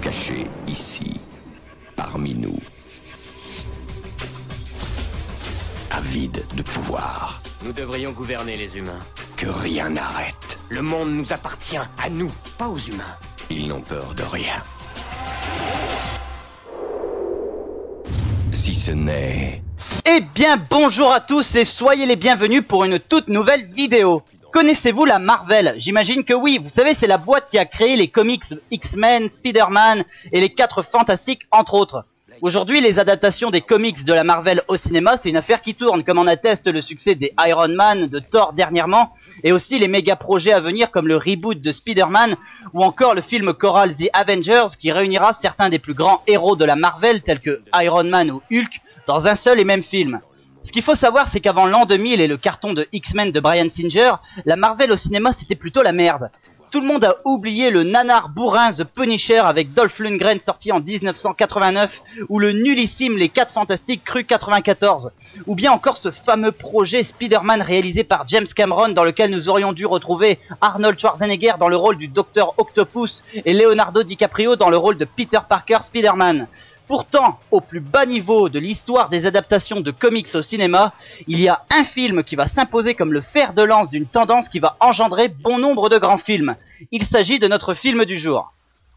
caché ici, parmi nous, avide de pouvoir. Nous devrions gouverner les humains. Que rien n'arrête. Le monde nous appartient, à nous, pas aux humains. Ils n'ont peur de rien. Si ce n'est... Eh bien bonjour à tous et soyez les bienvenus pour une toute nouvelle vidéo. Connaissez-vous la Marvel? J'imagine que oui, vous savez c'est la boîte qui a créé les comics X-Men, Spider-Man et les 4 Fantastiques entre autres. Aujourd'hui les adaptations des comics de la Marvel au cinéma c'est une affaire qui tourne comme en atteste le succès des Iron Man, de Thor dernièrement et aussi les méga projets à venir comme le reboot de Spider-Man ou encore le film choral The Avengers qui réunira certains des plus grands héros de la Marvel tels que Iron Man ou Hulk dans un seul et même film. Ce qu'il faut savoir c'est qu'avant l'an 2000 et le carton de X-Men de Bryan Singer, la Marvel au cinéma c'était plutôt la merde. Tout le monde a oublié le nanar bourrin The Punisher avec Dolph Lundgren sorti en 1989 ou le nullissime Les 4 Fantastiques cru 94 ou bien encore ce fameux projet Spider-Man réalisé par James Cameron dans lequel nous aurions dû retrouver Arnold Schwarzenegger dans le rôle du Docteur Octopus et Leonardo DiCaprio dans le rôle de Peter Parker Spider-Man. Pourtant, au plus bas niveau de l'histoire des adaptations de comics au cinéma, il y a un film qui va s'imposer comme le fer de lance d'une tendance qui va engendrer bon nombre de grands films. Il s'agit de notre film du jour.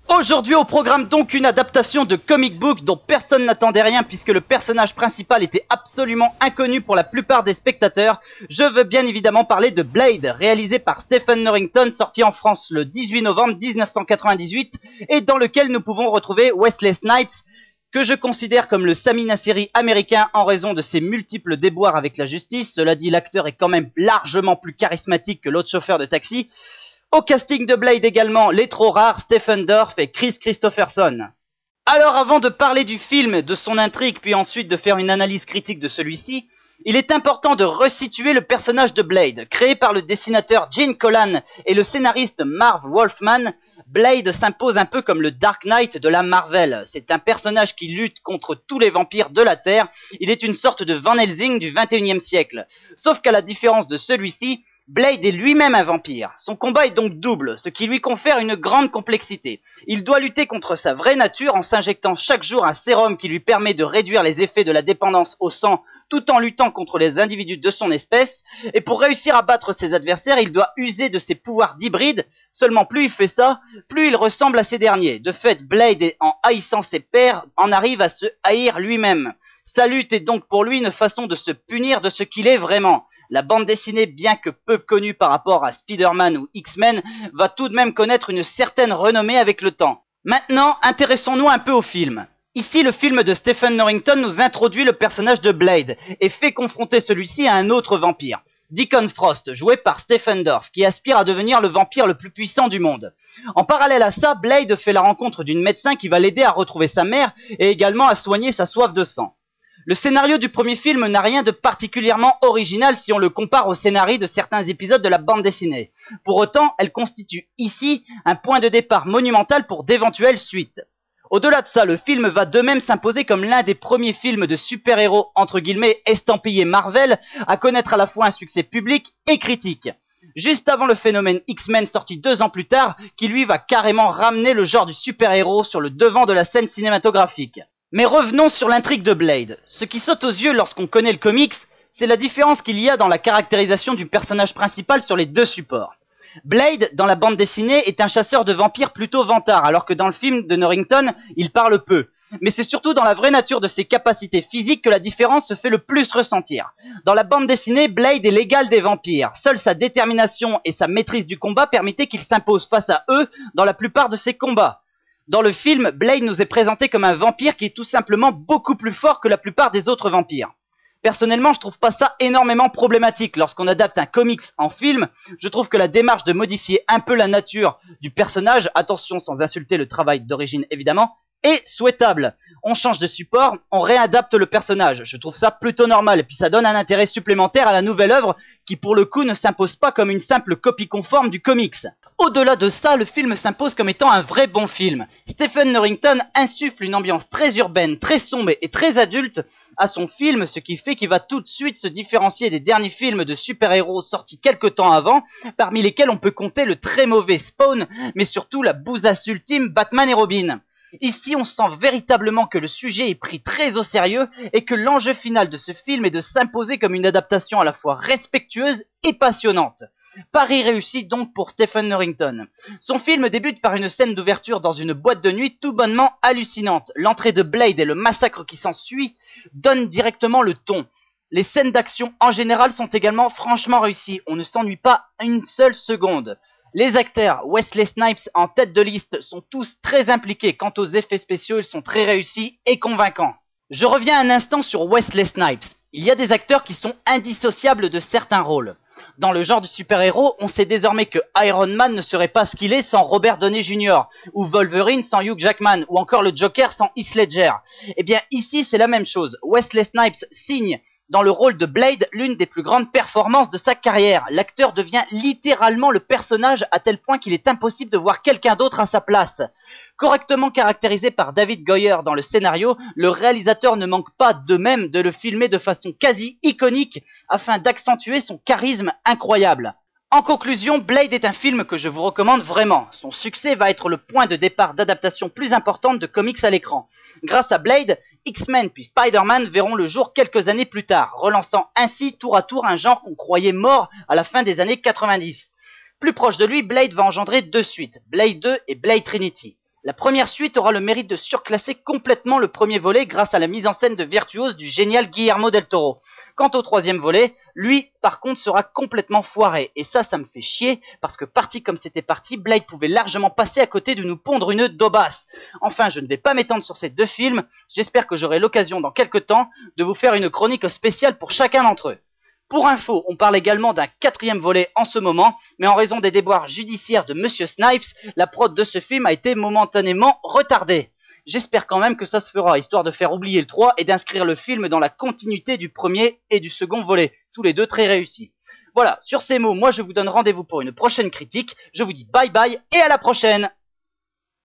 Aujourd'hui au programme donc une adaptation de comic book dont personne n'attendait rien puisque le personnage principal était absolument inconnu pour la plupart des spectateurs. Je veux bien évidemment parler de Blade, réalisé par Stephen Norrington, sorti en France le 18 novembre 1998 et dans lequel nous pouvons retrouver Wesley Snipes, que je considère comme le Sami Nasseri américain en raison de ses multiples déboires avec la justice. Cela dit, l'acteur est quand même largement plus charismatique que l'autre chauffeur de taxi. Au casting de Blade également, les trop rares Stephen Dorff et Chris Christopherson. Alors avant de parler du film, de son intrigue, puis ensuite de faire une analyse critique de celui-ci, il est important de resituer le personnage de Blade. Créé par le dessinateur Gene Colan et le scénariste Marv Wolfman, Blade s'impose un peu comme le Dark Knight de la Marvel. C'est un personnage qui lutte contre tous les vampires de la Terre. Il est une sorte de Van Helsing du 21e siècle. Sauf qu'à la différence de celui-ci, Blade est lui-même un vampire. Son combat est donc double, ce qui lui confère une grande complexité. Il doit lutter contre sa vraie nature en s'injectant chaque jour un sérum qui lui permet de réduire les effets de la dépendance au sang tout en luttant contre les individus de son espèce. Et pour réussir à battre ses adversaires, il doit user de ses pouvoirs d'hybride. Seulement plus il fait ça, plus il ressemble à ces derniers. De fait, Blade, en haïssant ses pairs, en arrive à se haïr lui-même. Sa lutte est donc pour lui une façon de se punir de ce qu'il est vraiment. La bande dessinée, bien que peu connue par rapport à Spider-Man ou X-Men, va tout de même connaître une certaine renommée avec le temps. Maintenant, intéressons-nous un peu au film. Ici, le film de Stephen Norrington nous introduit le personnage de Blade et fait confronter celui-ci à un autre vampire, Deacon Frost, joué par Stephen Dorff, qui aspire à devenir le vampire le plus puissant du monde. En parallèle à ça, Blade fait la rencontre d'une médecin qui va l'aider à retrouver sa mère et également à soigner sa soif de sang. Le scénario du premier film n'a rien de particulièrement original si on le compare au scénario de certains épisodes de la bande dessinée. Pour autant, elle constitue ici un point de départ monumental pour d'éventuelles suites. Au-delà de ça, le film va de même s'imposer comme l'un des premiers films de super-héros entre guillemets estampillés Marvel à connaître à la fois un succès public et critique. Juste avant le phénomène X-Men sorti 2 ans plus tard, qui lui va carrément ramener le genre du super-héros sur le devant de la scène cinématographique. Mais revenons sur l'intrigue de Blade. Ce qui saute aux yeux lorsqu'on connaît le comics, c'est la différence qu'il y a dans la caractérisation du personnage principal sur les deux supports. Blade, dans la bande dessinée, est un chasseur de vampires plutôt vantard, alors que dans le film de Norrington, il parle peu. Mais c'est surtout dans la vraie nature de ses capacités physiques que la différence se fait le plus ressentir. Dans la bande dessinée, Blade est l'égal des vampires. Seule sa détermination et sa maîtrise du combat permettaient qu'il s'impose face à eux dans la plupart de ses combats. Dans le film, Blade nous est présenté comme un vampire qui est tout simplement beaucoup plus fort que la plupart des autres vampires. Personnellement, je trouve pas ça énormément problématique. Lorsqu'on adapte un comics en film, je trouve que la démarche de modifier un peu la nature du personnage, attention sans insulter le travail d'origine évidemment, est souhaitable. On change de support, on réadapte le personnage. Je trouve ça plutôt normal et puis ça donne un intérêt supplémentaire à la nouvelle œuvre qui pour le coup ne s'impose pas comme une simple copie conforme du comics. Au-delà de ça, le film s'impose comme étant un vrai bon film. Stephen Norrington insuffle une ambiance très urbaine, très sombre et très adulte à son film, ce qui fait qu'il va tout de suite se différencier des derniers films de super-héros sortis quelque temps avant, parmi lesquels on peut compter le très mauvais Spawn, mais surtout la bousasse ultime Batman et Robin. Ici, on sent véritablement que le sujet est pris très au sérieux et que l'enjeu final de ce film est de s'imposer comme une adaptation à la fois respectueuse et passionnante. Pari réussi donc pour Stephen Norrington. Son film débute par une scène d'ouverture dans une boîte de nuit tout bonnement hallucinante. L'entrée de Blade et le massacre qui s'ensuit donnent directement le ton. Les scènes d'action en général sont également franchement réussies, on ne s'ennuie pas une seule seconde. Les acteurs, Wesley Snipes en tête de liste, sont tous très impliqués. Quant aux effets spéciaux, ils sont très réussis et convaincants. Je reviens un instant sur Wesley Snipes. Il y a des acteurs qui sont indissociables de certains rôles. Dans le genre du super-héros, on sait désormais que Iron Man ne serait pas ce qu'il est sans Robert Downey Jr., ou Wolverine sans Hugh Jackman, ou encore le Joker sans Heath Ledger. Eh bien ici c'est la même chose. Wesley Snipes signe dans le rôle de Blade l'une des plus grandes performances de sa carrière. L'acteur devient littéralement le personnage à tel point qu'il est impossible de voir quelqu'un d'autre à sa place. Correctement caractérisé par David Goyer dans le scénario, le réalisateur ne manque pas de même de le filmer de façon quasi iconique afin d'accentuer son charisme incroyable. En conclusion, Blade est un film que je vous recommande vraiment. Son succès va être le point de départ d'adaptation plus importante de comics à l'écran. Grâce à Blade, X-Men puis Spider-Man verront le jour quelques années plus tard, relançant ainsi tour à tour un genre qu'on croyait mort à la fin des années 90. Plus proche de lui, Blade va engendrer deux suites, Blade 2 et Blade Trinity. La première suite aura le mérite de surclasser complètement le premier volet grâce à la mise en scène de virtuose du génial Guillermo del Toro. Quant au troisième volet, lui, par contre, sera complètement foiré. Et ça me fait chier, parce que parti comme c'était parti, Blade pouvait largement passer à côté de nous pondre une daubasse. Enfin, je ne vais pas m'étendre sur ces deux films, j'espère que j'aurai l'occasion dans quelques temps de vous faire une chronique spéciale pour chacun d'entre eux. Pour info, on parle également d'un quatrième volet en ce moment, mais en raison des déboires judiciaires de Monsieur Snipes, la prod de ce film a été momentanément retardée. J'espère quand même que ça se fera, histoire de faire oublier le 3 et d'inscrire le film dans la continuité du premier et du second volet, tous les deux très réussis. Voilà, sur ces mots, moi je vous donne rendez-vous pour une prochaine critique, je vous dis bye bye et à la prochaine!